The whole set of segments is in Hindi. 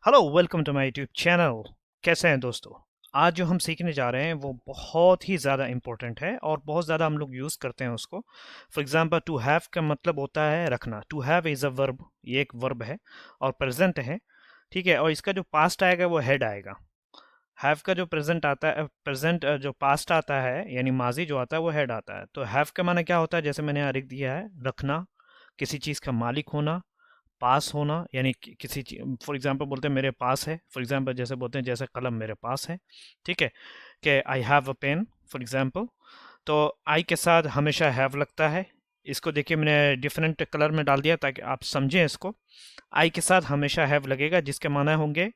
Hello welcome to my YouTube channel. कैसे हैं दोस्तों? आज जो हम सीखने जा रहे हैं वो बहुत ही ज़्यादा इम्पोर्टेंट है और बहुत ज़्यादा हम लोग यूज़ करते हैं उसको। फॉर एग्जांपल टू हैव का मतलब होता है रखना। To have is a verb, ये एक वर्ब है और प्रेजेंट है। ठीक है, और इसका जो पास्ट आएगा वो हेड आएगा। हैव का जो प्रेजेंट आता है, प्रेजेंट जो पास्ट आता है यानी माजी जो आता है वो हेड आता है। तो हैव का माना क्या होता है, जैसे मैंने यहाँ लिख दिया है, रखना, किसी चीज़ का मालिक होना, पास होना यानी किसी फॉर एग्जांपल बोलते हैं मेरे पास है। फॉर एग्जांपल जैसे बोलते हैं जैसे कलम मेरे पास है। ठीक है, कि I have a pen for example. तो आई के साथ हमेशा हैव लगता है। इसको देखिए मैंने डिफरेंट कलर में डाल दिया ताकि आप समझें इसको। आई के साथ हमेशा हैव लगेगा जिसके माना होंगे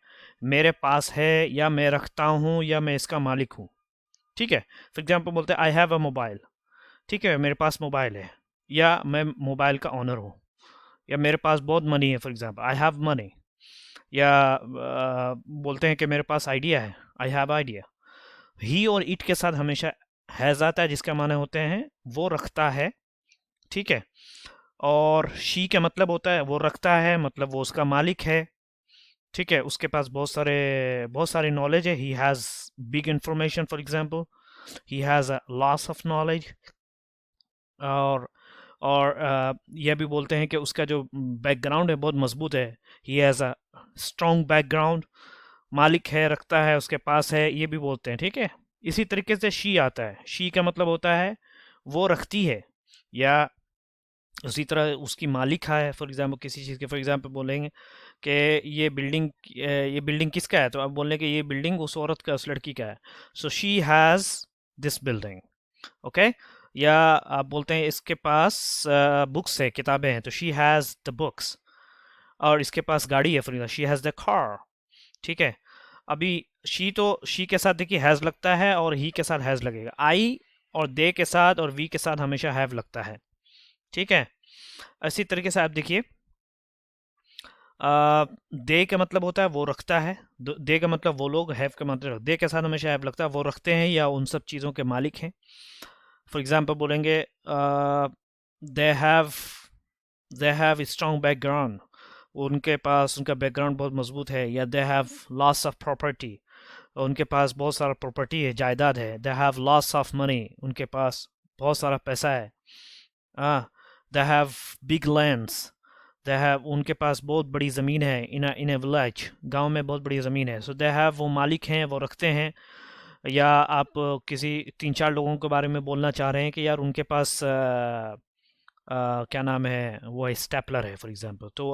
मेरे पास है या मैं रखता हूँ या मैं इसका मालिक हूँ। ठीक है, फॉर एग्जांपल बोलते हैं आई हैव अ मोबाइल। ठीक है, मेरे पास मोबाइल है या मैं मोबाइल का ऑनर हूँ। या मेरे पास बहुत मनी है, for example I have money. या बोलते हैं कि मेरे पास आइडिया है, आई हैव आइडिया। ही और इट के साथ हमेशा हैज़ आता है जिसका माने होते हैं वो रखता है। ठीक है, और शी का मतलब होता है वो रखता है मतलब वो उसका मालिक है। ठीक है, उसके पास बहुत सारी नॉलेज है। He has big information for example, he has a loss of knowledge. और यह भी बोलते हैं कि उसका जो बैकग्राउंड है बहुत मजबूत है। He has a strong background. मालिक है, रखता है, उसके पास है, ये भी बोलते हैं। ठीक है, इसी तरीके से शी आता है। शी का मतलब होता है वो रखती है या उसी तरह उसकी मालिक है। फॉर एग्जांपल किसी चीज़ के, फॉर एग्जांपल बोलेंगे कि ये बिल्डिंग किसका है, तो आप बोलें कि ये बिल्डिंग उस औरत का, उस लड़की का है। So she has this building. Okay, या आप बोलते हैं इसके पास बुक्स है, किताबें हैं, तो शी हैज़ द बुक्स। और इसके पास गाड़ी है, for example she has the car. ठीक है, अभी शी के साथ देखिए हैज़ लगता है और ही के साथ हैज़ लगेगा। आई और दे के साथ और वी के साथ हमेशा हैव लगता है। ठीक है, इसी तरीके से आप देखिए दे का मतलब होता है वो रखता है। दे का मतलब वो लोग, हैव का मतलब दे के साथ हमेशा हैव लगता है, वो रखते हैं या उन सब चीज़ों के मालिक हैं। फॉर एग्जांपल बोलेंगे they have they have strong background, उनके पास उनका बैकग्राउंड बहुत मजबूत है। या they have loss of property, उनके पास बहुत सारा प्रॉपर्टी है, जायदाद है। They have loss of money, उनके पास बहुत सारा पैसा है। They have big lands, they have उनके पास बहुत बड़ी ज़मीन है। इन ए विलेज, गांव में बहुत बड़ी ज़मीन है। सो दे हैव वो मालिक हैं, वो रखते हैं। या आप किसी तीन चार लोगों के बारे में बोलना चाह रहे हैं कि यार उनके पास क्या नाम है, वो स्टेपलर है फॉर एग्जांपल। तो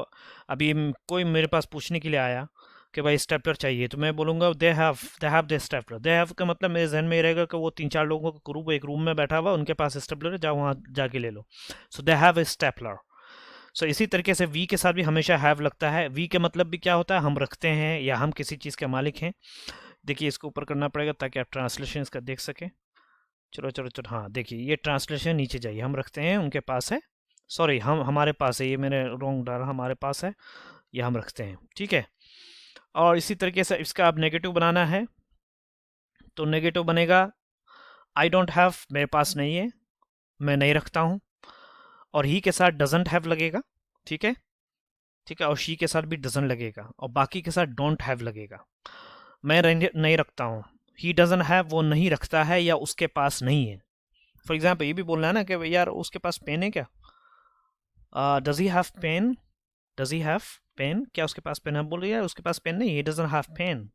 अभी कोई मेरे पास पूछने के लिए आया कि भाई स्टेपलर चाहिए, तो मैं बोलूँगा they have the stapler. They have का मतलब मेरे जहन में ये रहेगा कि वो तीन चार लोगों का ग्रुप एक रूम में बैठा हुआ, उनके पास स्टेपलर है, जाओ वहाँ जाके ले लो। सो दे हैव ए स्टेपलर। सो इसी तरीके से वी के साथ भी हमेशा हैव लगता है। वी का मतलब भी क्या होता है, हम रखते हैं या हम किसी चीज़ के मालिक हैं। देखिए इसको ऊपर करना पड़ेगा ताकि आप ट्रांसलेशन इसका देख सकें। चलो चलो चलो, हाँ देखिए ये ट्रांसलेशन नीचे जाइए, हम रखते हैं, उनके पास है। सॉरी, हम हमारे पास है, ये मैंने रॉन्ग डाला, हमारे पास है, ये हम रखते हैं। ठीक है, और इसी तरीके से इसका आप नेगेटिव बनाना है तो नेगेटिव बनेगा आई डोंट हैव, मेरे पास नहीं है, मैं नहीं रखता हूँ। और ही के साथ डजंट हैव लगेगा। ठीक है, ठीक है, और शी के साथ भी डजंट लगेगा और बाकी के साथ डोंट हैव लगेगा। मैं नहीं रखता हूँ, ही डजंट हैव, वो नहीं रखता है या उसके पास नहीं है। फॉर एग्जाम्पल ये भी बोलना है ना कि यार उसके पास पेन है क्या, does he have pen, does he have pen, क्या उसके पास पेन है, बोल रही है उसके पास पेन नहीं, ही डजंट हैव पेन।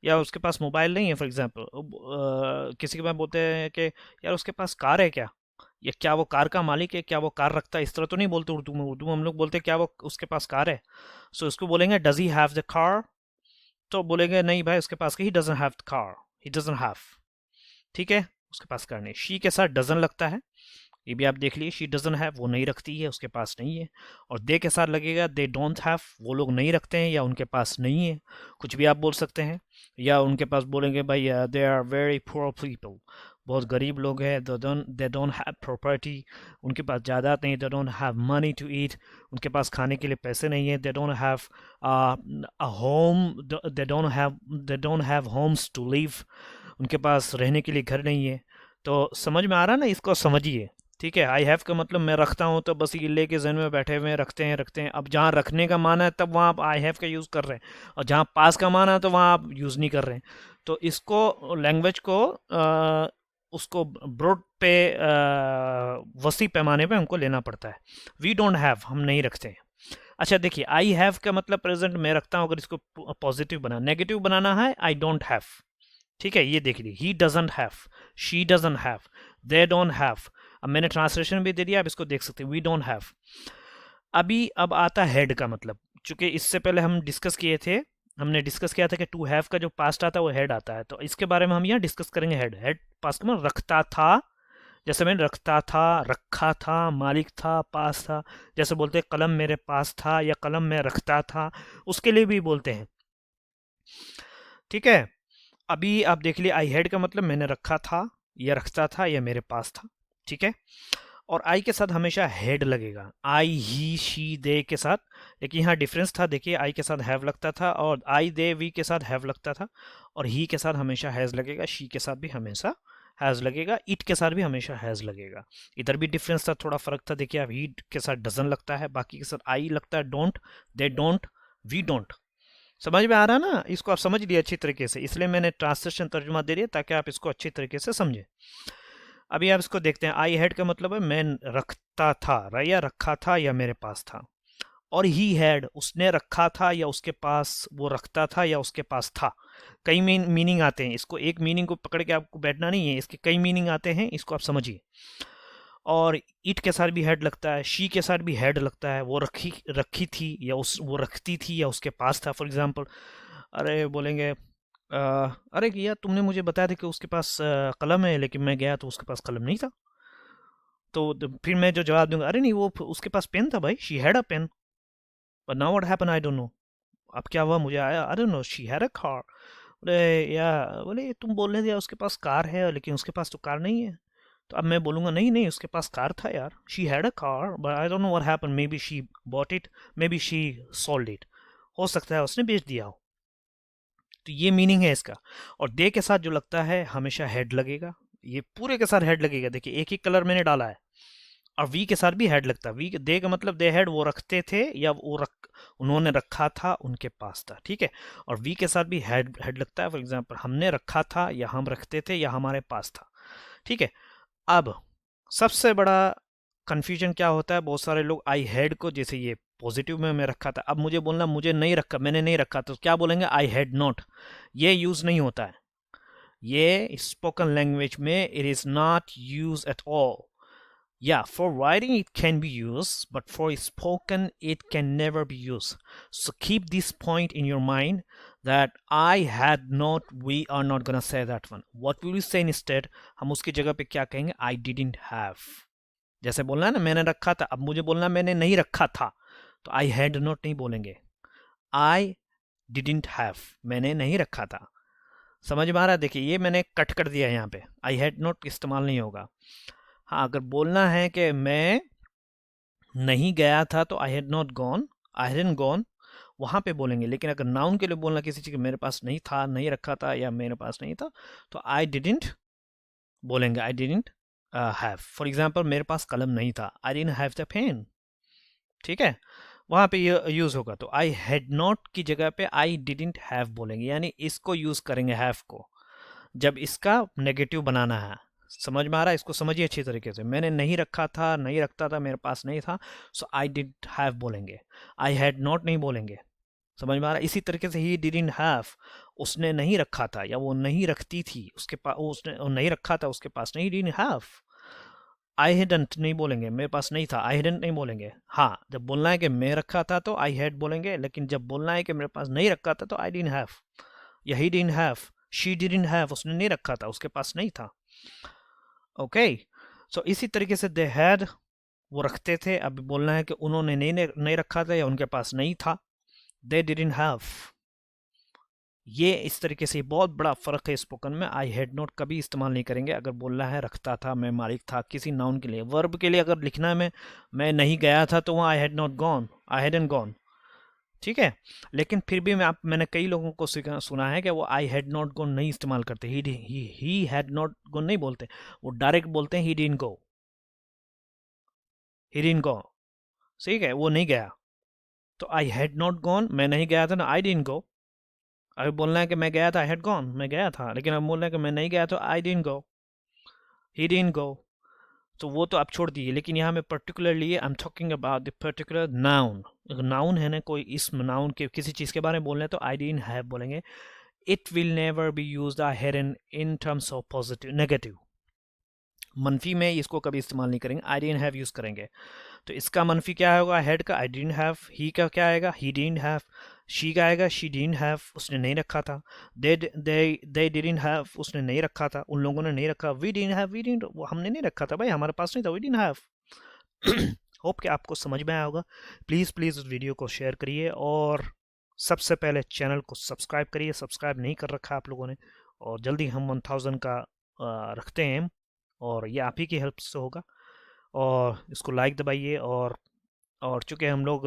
या उसके पास मोबाइल नहीं है फॉर एग्जांपल, किसी के पास बोलते हैं कि यार उसके पास कार है क्या, या क्या वो कार का मालिक है, क्या वो कार रखता है। इस तरह तो नहीं बोलते उर्दू में। उर्दू में हम लोग बोलते हैं क्या वो उसके पास कार है। सो इसको बोलेंगे does he have the car, तो बोलेंगे नहीं भाई उसके पास, he doesn't have the car, he doesn't have. ठीक है, उसके पास कार नहीं। शी के साथ डजन लगता है, ये भी आप देख लीजिए, शी डजन हैव, वो नहीं रखती है, उसके पास नहीं है। और दे के साथ लगेगा दे डोंट हैव, वो लोग नहीं रखते हैं या उनके पास नहीं है, कुछ भी आप बोल सकते हैं। या उनके पास बोलेंगे भाई they are very poor people, बहुत गरीब लोग हैं। दे डोंट हैव प्रॉपर्टी, उनके पास जायदाद नहीं। They don't have money to eat, उनके पास खाने के लिए पैसे नहीं है। They don't have a home, they don't have homes to live, उनके पास रहने के लिए घर नहीं है। तो समझ में आ रहा है ना, इसको समझिए। ठीक है। आई हैव का मतलब मैं रखता हूँ, तो बस ये लेके जहन में बैठे हुए हैं, रखते हैं। अब जहाँ रखने का माना है तब वहाँ आप आई हैव का यूज़ कर रहे हैं, और जहाँ पास का माना है तो वहाँ आप यूज़ नहीं कर रहे हैं। तो इसको लैंग्वेज को उसको ब्रॉड पे वसी पैमाने पे हमको लेना पड़ता है। वी डोंट हैव, हम नहीं रखते हैं। अच्छा देखिए, आई हैव का मतलब प्रेजेंट में रखता हूँ, अगर इसको पॉजिटिव बना, नेगेटिव बनाना है आई डोंट हैव। ठीक है, ये देख लीजिए, ही doesn't have, she doesn't have, they don't have. अब मैंने ट्रांसलेशन भी दे दिया, आप इसको देख सकते हैं, वी डोंट हैव। अभी अब आता है हेड का मतलब, चूंकि इससे पहले हम डिस्कस किए थे, हमने डिस्कस किया था कि टू हैव का जो पास्ट आता है वो हेड आता है, तो इसके बारे में हम यहाँ डिस्कस करेंगे। हेड, हेड पास्ट का मतलब रखता था, जैसे मैंने रखता था, रखा था, मालिक था, पास था। जैसे बोलते हैं कलम मेरे पास था, या कलम में रखता था, उसके लिए भी बोलते हैं। ठीक है, अभी आप देख लिए, आई हैड का मतलब मैंने रखा था, या रखता था, या मेरे पास था। ठीक है, और आई के साथ हमेशा हेड लगेगा, आई ही शी दे के साथ। लेकिन यहाँ डिफरेंस था, देखिए, आई के साथ हैव लगता था, और आई दे वी के साथ हैव लगता था, और ही के साथ हमेशा हैज़ लगेगा, शी के साथ भी हमेशा हैज़ लगेगा, इट के साथ भी हमेशा हैज़ लगेगा। इधर भी डिफरेंस था, थोड़ा फर्क था। देखिए, अब ही के साथ डजन लगता है, बाकी के साथ आई लगता है, don't, they don't, we don't. समझ में आ रहा है ना? इसको आप समझ लिए अच्छी तरीके से, इसलिए मैंने ट्रांसलेशन तर्जुमा दे दिया ताकि आप इसको अच्छी तरीके से समझें। अभी आप इसको देखते हैं, आई हैड का मतलब है मैं रखता था, या रखा था, या मेरे पास था। और ही हैड, उसने रखा था, या उसके पास वो रखता था, या उसके पास था। कई मीनिंग आते हैं, इसको एक मीनिंग को पकड़ के आपको बैठना नहीं है, इसके कई मीनिंग आते हैं, इसको आप समझिए। और इट के साथ भी हेड लगता है, शी के साथ भी हेड लगता है, वो रखी रखी थी, या उस वो रखती थी, या उसके पास था। फॉर एग्जांपल, अरे बोलेंगे अरे यार तुमने मुझे बताया था कि उसके पास कलम है, लेकिन मैं गया तो उसके पास कलम नहीं था। तो फिर मैं जो जवाब दूंगा, अरे नहीं, वो उसके पास पेन था भाई, she had a pen, but now what happen I don't know. अब क्या हुआ मुझे आया, I don't know, she had a car. अरे या बोले तुम बोल रहे थे यार उसके पास कार है, लेकिन उसके पास तो कार नहीं है। तो अब मैं बोलूँगा, नहीं नहीं, उसके पास कार था यार, she had a car, but I don't know what happen, may be she bought it, may be she sold it. हो सकता है उसने बेच दिया हो। तो ये मीनिंग है इसका। और दे के साथ जो लगता है हमेशा हेड लगेगा, ये पूरे के साथ हेड लगेगा। देखिए, एक ही कलर मैंने डाला है, और वी के साथ भी हेड लगता है। वी दे का मतलब दे हेड, वो रखते थे, या वो रख, उन्होंने रखा था, उनके पास था। ठीक है, और वी के साथ भी हेड हेड लगता है। फॉर एग्जांपल, हमने रखा था, या हम रखते थे, या हमारे पास था। ठीक है, अब सबसे बड़ा कन्फ्यूजन क्या होता है, बहुत सारे लोग आई हैड को, जैसे ये पॉजिटिव में मैं रखा था, अब मुझे बोलना मुझे नहीं रखा, मैंने नहीं रखा, तो क्या बोलेंगे, आई हैड नॉट। ये यूज नहीं होता है, ये स्पोकन लैंग्वेज में it is not use at all. Yeah, for writing it can be used, but for spoken it can never be used. So keep this point in your mind that I had not, we are not gonna say that one. What will we say instead? हम उसकी जगह पे क्या कहेंगे, I didn't have। जैसे बोलना है ना, मैंने रखा था, अब मुझे बोलना मैंने नहीं रखा था, तो I had not नहीं बोलेंगे, I didn't have, मैंने नहीं रखा था। समझ में आ रहा है? देखिए, ये मैंने कट कर दिया यहाँ पे, I had not इस्तेमाल नहीं होगा। हाँ, अगर बोलना है कि मैं नहीं गया था, तो I had not gone, I hadn't gone, वहाँ पे बोलेंगे। लेकिन अगर नाउन के लिए बोलना किसी चीज़ के, मेरे पास नहीं था, नहीं रखा था, या मेरे पास नहीं था, तो आई डिडंट बोलेंगे, I didn't have. For example, मेरे पास कलम नहीं था, I didn't have the pen. ठीक है, वहाँ पे ये यूज़ होगा। तो आई हैड नॉट की जगह पे आई डिडंट हैव बोलेंगे, यानी इसको यूज़ करेंगे हैव को, जब इसका नेगेटिव बनाना है। समझ में आ रहा है? इसको समझिए अच्छी तरीके से, मैंने नहीं रखा था, नहीं रखता था, मेरे पास नहीं था, सो आई डिड हैव बोलेंगे, आई हैड नॉट नहीं बोलेंगे। समझ में आ रहा है? इसी तरीके से ही डिडंट हैव, उसने नहीं रखा था, या वो नहीं रखती थी, उसके पास, उसने वो नहीं रखा था, उसके पास नहीं, डिडंट हैव। आई हैडंट नहीं बोलेंगे, मेरे पास नहीं था, आई हैडंट नहीं बोलेंगे। हाँ, जब बोलना है कि मैं रखा था तो आई हैड बोलेंगे, लेकिन जब बोलना है कि मेरे पास नहीं रखा था तो आई डिडंट हैव, या he didn't have, she didn't have, उसने नहीं रखा था, उसके पास नहीं था। ओके, सो इसी तरीके से दे हैड, वो रखते थे, अब बोलना है कि उन्होंने नहीं रखा था, या उनके पास नहीं था, दे डिडंट हैव। ये इस तरीके से बहुत बड़ा फ़र्क है स्पोकन में। आई हैड नॉट कभी इस्तेमाल नहीं करेंगे अगर बोलना है रखता था, मैं मालिक था, किसी नाउन के लिए। वर्ब के लिए अगर लिखना है मैं नहीं गया था, तो वहाँ I had not gone, I hadn't gone. ठीक है, लेकिन फिर भी मैंने कई लोगों को सुना है कि वो आई हैड नॉट गॉन नहीं इस्तेमाल करते, ही हैड नॉट गॉन नहीं बोलते, वो डायरेक्ट बोलते हैं he didn't go. He didn't go, ठीक है, वो नहीं गया। तो आई हैड नॉट गॉन, मैं नहीं गया था ना, आई डिडंट गो। अभी बोलना है कि मैं गया था, आई हैड गॉन, मैं गया था, लेकिन अब बोलना है कि मैं नहीं गया, तो I didn't go, he didn't go. तो वो तो आप छोड़ दीजिए, लेकिन यहाँ मैं particularly I am talking about the particular noun. Noun है ना, कोई इस नाउन के किसी चीज़ के बारे में बोलना है तो आई डिडंट हैव बोलेंगे। It will never be used here in terms of positive negative, मनफी में इसको कभी इस्तेमाल नहीं करेंगे, आई डिडंट हैव यूज़ करेंगे। तो इसका मनफी क्या होगा, हेड का आई डिडंट हैव, ही का क्या आएगा, ही डिडंट हैव, शी का आएगा शी डिडंट हैव, उसने नहीं रखा था, दे डिडंट हैव, उसने नहीं रखा था, उन लोगों ने नहीं रखा, we didn't have, we didn't, वो हमने नहीं रखा था भाई, हमारे पास नहीं था, वी डिडंट हैव। होप कि आपको समझ में आया होगा। प्लीज़ प्लीज़ उस वीडियो को शेयर करिए, और सबसे पहले चैनल को सब्सक्राइब करिए, सब्सक्राइब नहीं कर रखा आप लोगों ने, और जल्दी हम 1000 का रखते हैं, और ये आप ही की हेल्प से होगा। और इसको लाइक दबाइए, और चूँकि हम लोग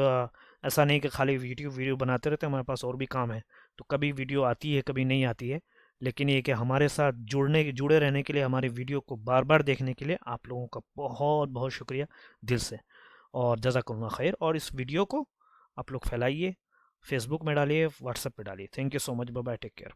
ऐसा नहीं कि खाली वीडियो बनाते रहते हैं, हमारे पास और भी काम है, तो कभी वीडियो आती है कभी नहीं आती है, लेकिन ये कि हमारे साथ जुड़े रहने के लिए, हमारे वीडियो को बार बार देखने के लिए आप लोगों का बहुत बहुत शुक्रिया दिल से, और जज़ाकल्लाह खैर। और इस वीडियो को आप लोग फैलाइए, फेसबुक में डालिए, व्हाट्सएप पे डालिए। Thank you so much, bye bye, take care.